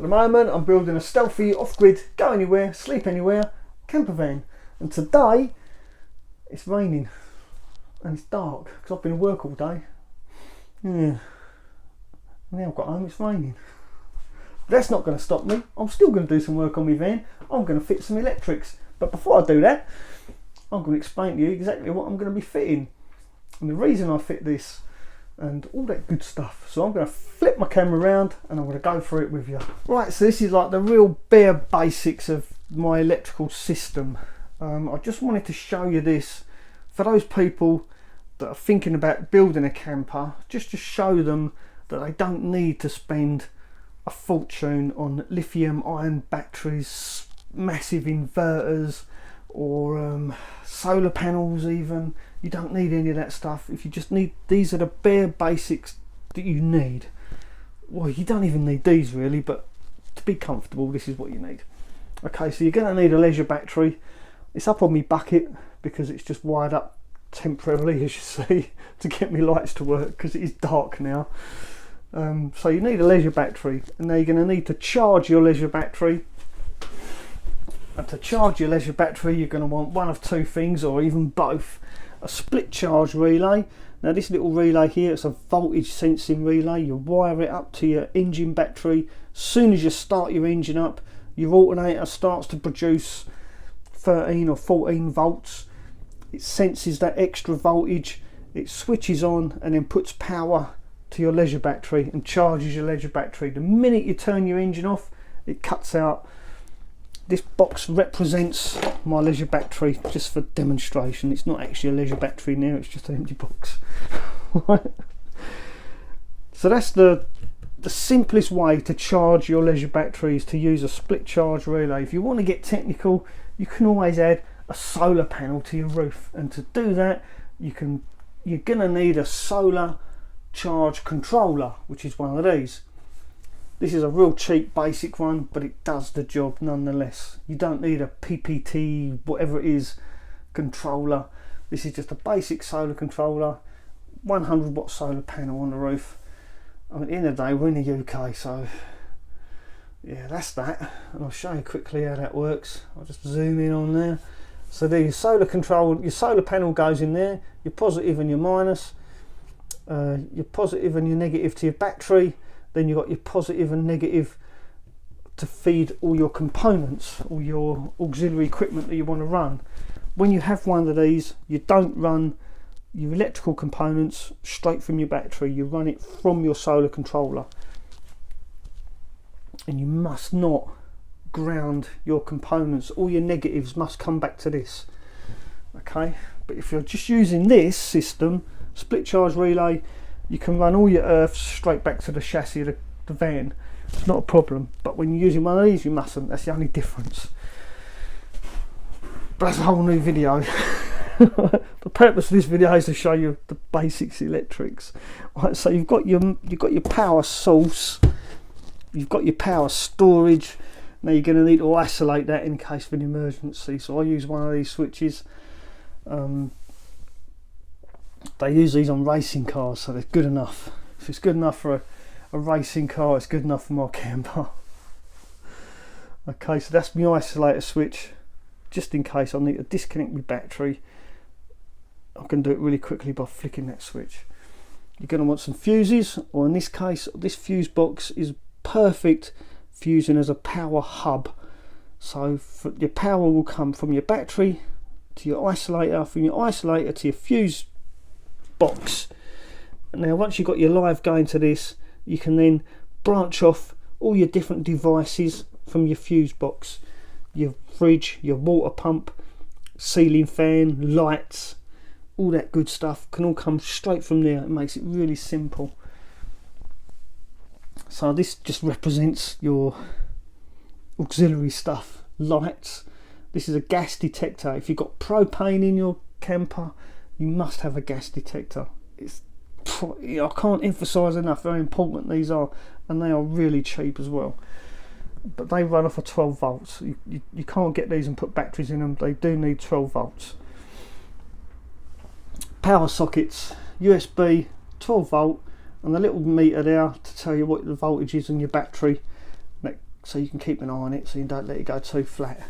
At the moment I'm building a stealthy, off-grid, go anywhere, sleep anywhere camper van, and today it's raining and it's dark because I've been at work all day. Yeah. Now I've got home, it's raining. But that's not going to stop me. I'm still going to do some work on my van. I'm going to fit some electrics. But before I do that, I'm going to explain to you exactly what I'm going to be fitting and the reason I fit this and all that good stuff. So I'm going to flip my camera around and I'm going to go through it with you. Right, so this is like the real bare basics of my electrical system. I just wanted to show you this for those people that are thinking about building a camper, just to show them that they don't need to spend a fortune on lithium ion batteries, massive inverters, or solar panels even. You don't need any of that stuff. If you just need, these are the bare basics that you need. Well, you don't even need these really, but to be comfortable, this is what you need. Okay, so you're going to need a leisure battery. It's up on my bucket because it's just wired up temporarily, as you see, to get me lights to work because it is dark now. So you need a leisure battery, and now you're going to need to charge your leisure battery. And to charge your leisure battery, you're going to want one of two things, or even both. A split charge relay. Now this little relay here, it's a voltage sensing relay. You wire it up to your engine battery. As soon as you start your engine up, your alternator starts to produce 13 or 14 volts. It senses that extra voltage, it switches on and then puts power to your leisure battery and charges your leisure battery. The minute you turn your engine off, it cuts out. This box represents my leisure battery, just for demonstration. It's not actually a leisure battery now, it's just an empty box. Right. So that's the simplest way to charge your leisure battery, is to use a split charge relay. If you want to get technical, you can always add a solar panel to your roof, and to do that you're gonna need a solar charge controller, which is one of these. This is a real cheap basic one, but it does the job nonetheless. You don't need a PPT, whatever it is, controller. This is just a basic solar controller, 100 watt solar panel on the roof. I mean, at the end of the day, we're in the UK, so yeah, that's that. And I'll show you quickly how that works. I'll just zoom in on there. So there, your solar control, your solar panel goes in there, your positive and your minus, your positive and your negative to your battery. Then you've got your positive and negative to feed all your components, all your auxiliary equipment that you want to run. When you have one of these, you don't run your electrical components straight from your battery, you run it from your solar controller. And you must not ground your components. All your negatives must come back to this. Okay, but if you're just using this system, split charge relay, you can run all your earths straight back to the chassis of the van. It's not a problem. But when you're using one of these, you mustn't. That's the only difference. But that's a whole new video. The purpose of this video is to show you the basics electrics. Right, so you've got your power source, you've got your power storage. Now you're going to need to isolate that in case of an emergency. So I use one of these switches. They use these on racing cars, so they're good enough. If it's good enough for a racing car, it's good enough for my camper. Okay, so that's my isolator switch, just in case I need to disconnect my battery. I can do it really quickly by flicking that switch. You're going to want some fuses, or in this case, this fuse box is perfect for using as a power hub. So your power will come from your battery to your isolator, from your isolator to your fuse box. Now once you've got your live going to this, you can then branch off all your different devices from your fuse box. Your fridge, your water pump, ceiling fan, lights, all that good stuff can all come straight from there. It makes it really simple. So this just represents your auxiliary stuff. Lights, this is a gas detector. If you've got propane in your camper, you must have a gas detector. I can't emphasize enough how important these are, and they are really cheap as well. But they run off of 12 volts. You can't get these and put batteries in them. They do need 12 volts. Power sockets, USB, 12 volt, and the little meter there to tell you what the voltage is on your battery. That so you can keep an eye on it so you don't let it go too flat.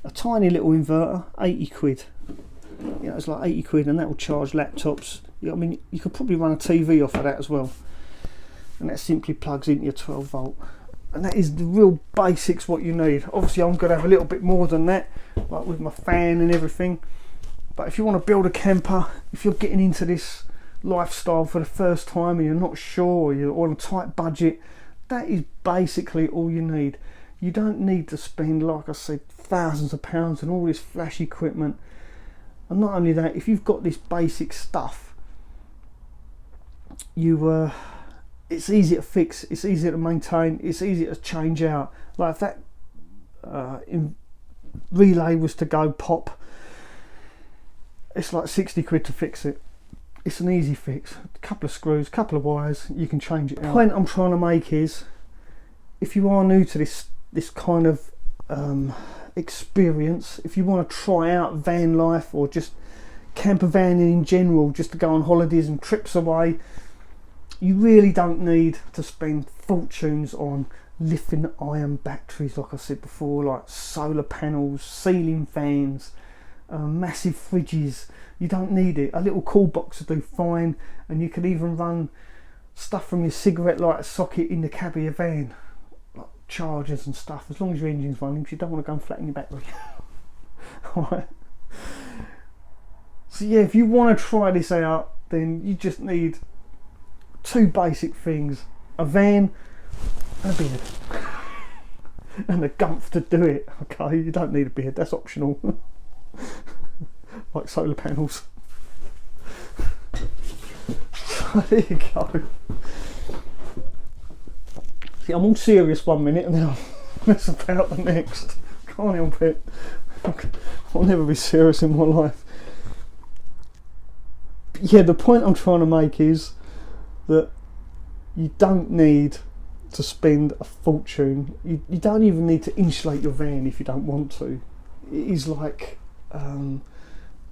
A tiny little inverter, 80 quid. You know, it's like 80 quid, and that will charge laptops. I mean, you could probably run a TV off of that as well. And that simply plugs into your 12 volt. And that is the real basics what you need. Obviously I'm going to have a little bit more than that, like with my fan and everything. But if you want to build a camper, if you're getting into this lifestyle for the first time and you're not sure, or you're on a tight budget, that is basically all you need. You don't need to spend, like I said, thousands of pounds on all this flash equipment. And not only that, if you've got this basic stuff, it's easy to fix, it's easy to maintain, it's easy to change out. Like if that relay was to go pop, it's like 60 quid to fix it. It's an easy fix. A couple of screws, a couple of wires, you can change it out. The point I'm trying to make is, if you are new to this kind of experience, if you want to try out van life or just camper vanning in general, just to go on holidays and trips away, you really don't need to spend fortunes on lithium ion batteries, like I said before, like solar panels, ceiling fans, massive fridges. You don't need it. A little cool box will do fine, and you can even run stuff from your cigarette lighter socket in the cab of your van, like chargers and stuff, as long as your engine's running, because you don't want to go and flatten your battery. Alright. So yeah, if you want to try this out, then you just need two basic things: a van and a beard. And a gumph to do it. Okay, you don't need a beard, that's optional. Like solar panels. So there you go. See, I'm all serious one minute and then I'm mess about the next. Can't help it. I'll never be serious in my life. But yeah, the point I'm trying to make is that you don't need to spend a fortune. You don't even need to insulate your van if you don't want to. It is like,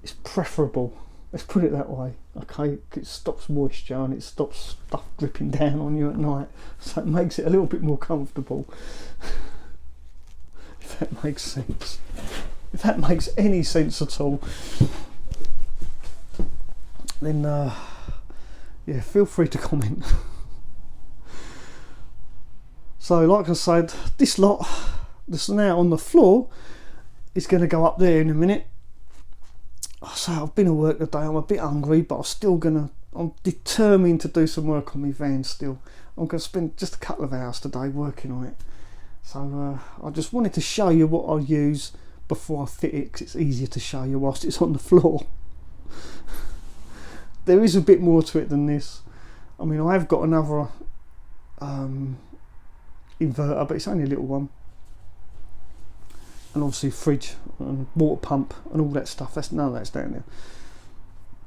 it's preferable, let's put it that way. Okay, it stops moisture and it stops stuff dripping down on you at night, so it makes it a little bit more comfortable. If that makes sense, if that makes any sense at all, then yeah, feel free to comment. So like I said, this lot that's now on the floor is going to go up there in a minute. So I've been at work today, I'm a bit hungry, but I'm determined to do some work on my van still. I'm going to spend just a couple of hours today working on it. So I just wanted to show you what I'll use before I fit it, because it's easier to show you whilst it's on the floor. There is a bit more to it than this. I mean, I have got another inverter, but it's only a little one. And obviously fridge and water pump and all that stuff, none of that's down there.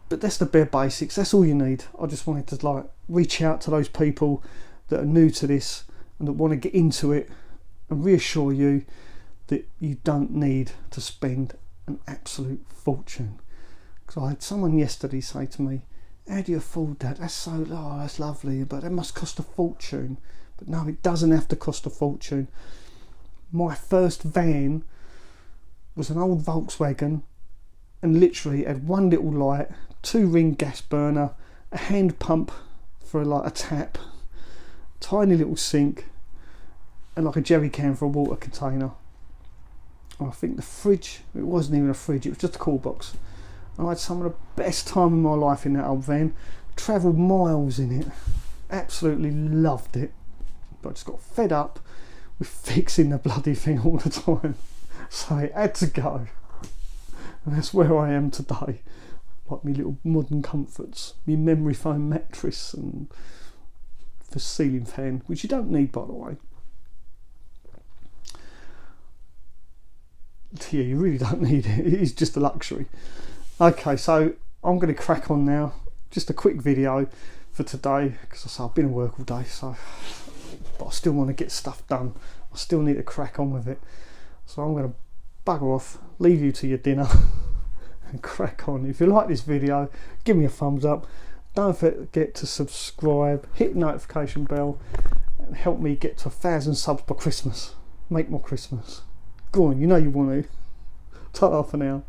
But that's the bare basics, that's all you need. I just wanted to like reach out to those people that are new to this and that want to get into it, and reassure you that you don't need to spend an absolute fortune. Because I had someone yesterday say to me, how do you afford that? That's lovely, but that must cost a fortune. But no, it doesn't have to cost a fortune. My first van was an old Volkswagen and literally had one little light, 2-ring gas burner, a hand pump for like a tap, tiny little sink, and like a jerry can for a water container. And I think the fridge, it wasn't even a fridge, it was just a cool box. And I had some of the best time of my life in that old van. Travelled miles in it, absolutely loved it, but I just got fed up with fixing the bloody thing all the time, so it had to go. And that's where I am today. Like my little modern comforts, my memory foam mattress and the ceiling fan, which you don't need, by the way. Yeah, you really don't need it, it is just a luxury. Okay, so I'm going to crack on now. Just a quick video for today, because I've been at work all day, so but I still want to get stuff done. I still need to crack on with it. So I'm going to bugger off, leave you to your dinner and crack on. If you like this video, give me a thumbs up. Don't forget to subscribe, hit the notification bell, and help me get to 1,000 subs by Christmas. Make more Christmas. Go on, you know you want to. Ta-ra for now.